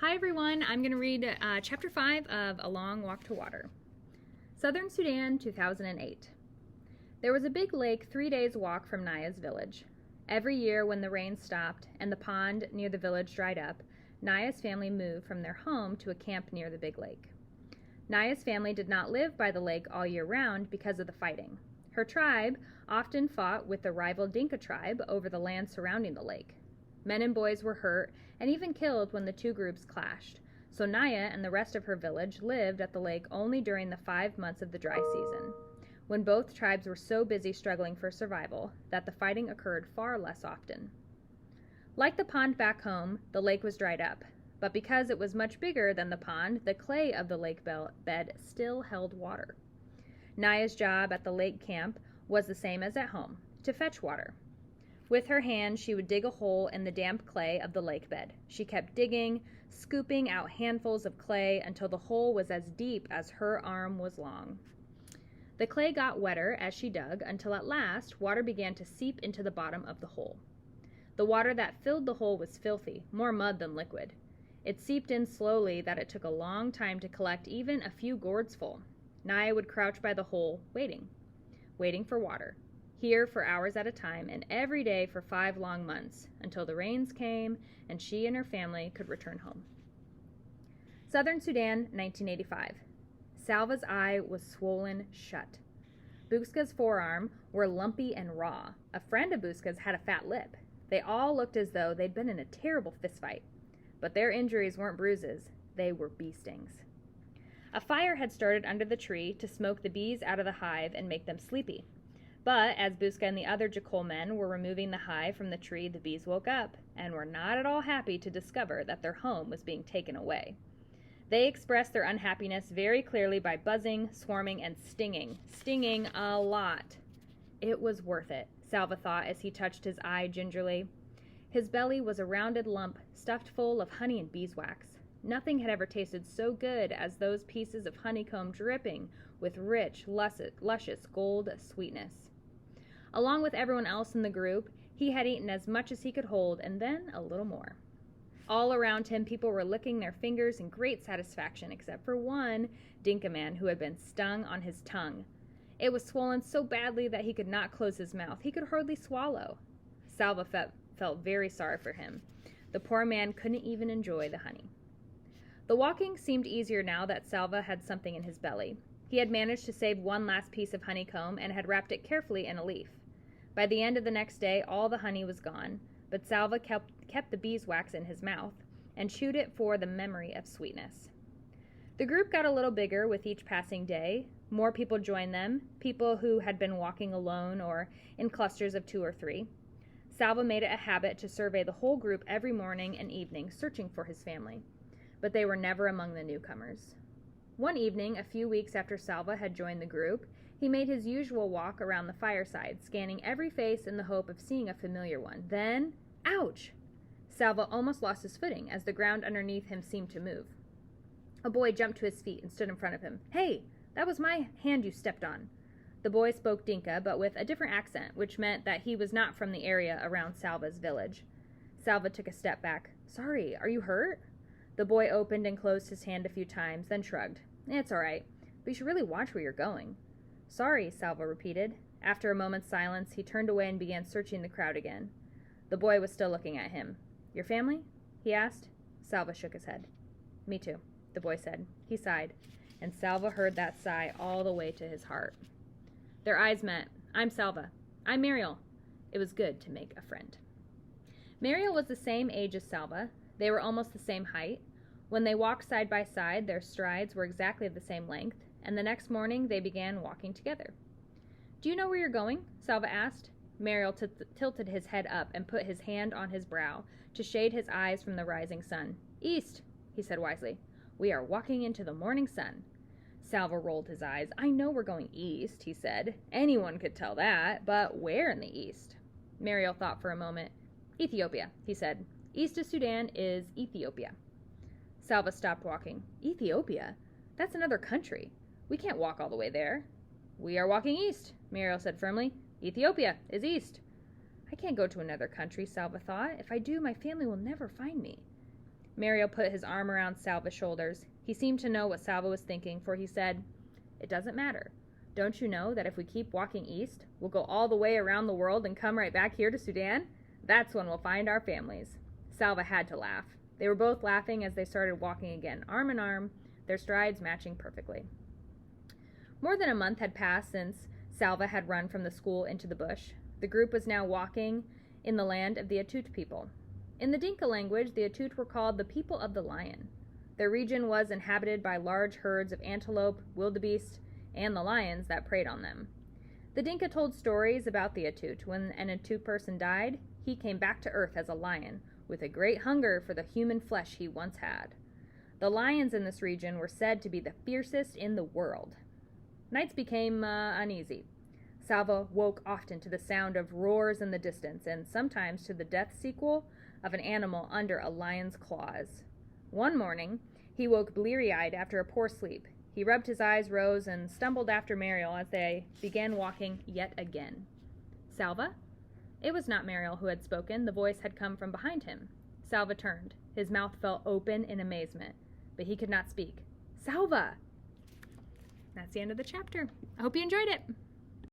Hi everyone, I'm going to read Chapter 5 of A Long Walk to Water. Southern Sudan, 2008. There was a big lake 3 days' walk from Naya's village. Every year when the rain stopped and the pond near the village dried up, Naya's family moved from their home to a camp near the big lake. Naya's family did not live by the lake all year round because of the fighting. Her tribe often fought with the rival Dinka tribe over the land surrounding the lake. Men and boys were hurt and even killed when the two groups clashed, so Naya and the rest of her village lived at the lake only during the 5 months of the dry season, when both tribes were so busy struggling for survival that the fighting occurred far less often. Like the pond back home, the lake was dried up, but because it was much bigger than the pond, the clay of the lake bed still held water. Naya's job at the lake camp was the same as at home, to fetch water. With her hand, she would dig a hole in the damp clay of the lake bed. She kept digging, scooping out handfuls of clay until the hole was as deep as her arm was long. The clay got wetter as she dug until at last water began to seep into the bottom of the hole. The water that filled the hole was filthy, more mud than liquid. It seeped in slowly that it took a long time to collect even a few gourds full. Naya would crouch by the hole, waiting for water. Here for hours at a time and every day for 5 long months, until the rains came and she and her family could return home. Southern Sudan, 1985. Salva's eye was swollen shut. Buska's forearm were lumpy and raw. A friend of Buska's had a fat lip. They all looked as though they'd been in a terrible fistfight. But their injuries weren't bruises, they were bee stings. A fire had started under the tree to smoke the bees out of the hive and make them sleepy. But as Buska and the other Jakol men were removing the hive from the tree, the bees woke up and were not at all happy to discover that their home was being taken away. They expressed their unhappiness very clearly by buzzing, swarming, and stinging a lot. It was worth it, Salva thought as he touched his eye gingerly. His belly was a rounded lump stuffed full of honey and beeswax. Nothing had ever tasted so good as those pieces of honeycomb dripping with rich, luscious gold sweetness. Along with everyone else in the group, he had eaten as much as he could hold and then a little more. All around him, people were licking their fingers in great satisfaction, except for one Dinka man who had been stung on his tongue. It was swollen so badly that he could not close his mouth. He could hardly swallow. Salva felt very sorry for him. The poor man couldn't even enjoy the honey. The walking seemed easier now that Salva had something in his belly. He had managed to save one last piece of honeycomb and had wrapped it carefully in a leaf. By the end of the next day, all the honey was gone, but Salva kept the beeswax in his mouth and chewed it for the memory of sweetness. The group got a little bigger with each passing day. More people joined them, people who had been walking alone or in clusters of 2 or 3. Salva made it a habit to survey the whole group every morning and evening, searching for his family, but they were never among the newcomers. One evening, a few weeks after Salva had joined the group, he made his usual walk around the fireside, scanning every face in the hope of seeing a familiar one. Then, ouch! Salva almost lost his footing as the ground underneath him seemed to move. A boy jumped to his feet and stood in front of him. "Hey, that was my hand you stepped on." The boy spoke Dinka, but with a different accent, which meant that he was not from the area around Salva's village. Salva took a step back. "Sorry, are you hurt?" The boy opened and closed his hand a few times, then shrugged. "It's all right, but you should really watch where you're going." "Sorry," Salva repeated. After a moment's silence, he turned away and began searching the crowd again. The boy was still looking at him. "Your family?" he asked. Salva shook his head. "Me too," the boy said. He sighed, and Salva heard that sigh all the way to his heart. Their eyes met. "I'm Salva." "I'm Mariel." It was good to make a friend. Mariel was the same age as Salva. They were almost the same height. When they walked side by side, their strides were exactly the same length, and the next morning they began walking together. "Do you know where you're going?" Salva asked. Mariel tilted his head up and put his hand on his brow to shade his eyes from the rising sun. "East," he said wisely. "We are walking into the morning sun." Salva rolled his eyes. "I know we're going east," he said. "Anyone could tell that, but where in the east?" Mariel thought for a moment. "Ethiopia," he said. "East of Sudan is Ethiopia." Salva stopped walking. "Ethiopia? That's another country. We can't walk all the way there." "We are walking east," Mariel said firmly. "Ethiopia is east." "I can't go to another country," Salva thought. "If I do, my family will never find me." Mariel put his arm around Salva's shoulders. He seemed to know what Salva was thinking, for he said, "It doesn't matter. Don't you know that if we keep walking east, we'll go all the way around the world and come right back here to Sudan? That's when we'll find our families." Salva had to laugh. They were both laughing as they started walking again, arm in arm, their strides matching perfectly. More than a month had passed since Salva had run from the school into the bush. The group was now walking in the land of the Atut people. In the Dinka language, the Atut were called the people of the lion. Their region was inhabited by large herds of antelope, wildebeest, and the lions that preyed on them. The Dinka told stories about the Atut. When an Atut person died, he came back to earth as a lion, with a great hunger for the human flesh he once had. The lions in this region were said to be the fiercest in the world. Nights became uneasy. Salva woke often to the sound of roars in the distance, and sometimes to the death sequel of an animal under a lion's claws. One morning, he woke bleary-eyed after a poor sleep. He rubbed his eyes, rose, and stumbled after Mariel as they began walking yet again. "Salva?" It was not Mariel who had spoken. The voice had come from behind him. Salva turned. His mouth fell open in amazement, but he could not speak. "Salva!" That's the end of the chapter. I hope you enjoyed it.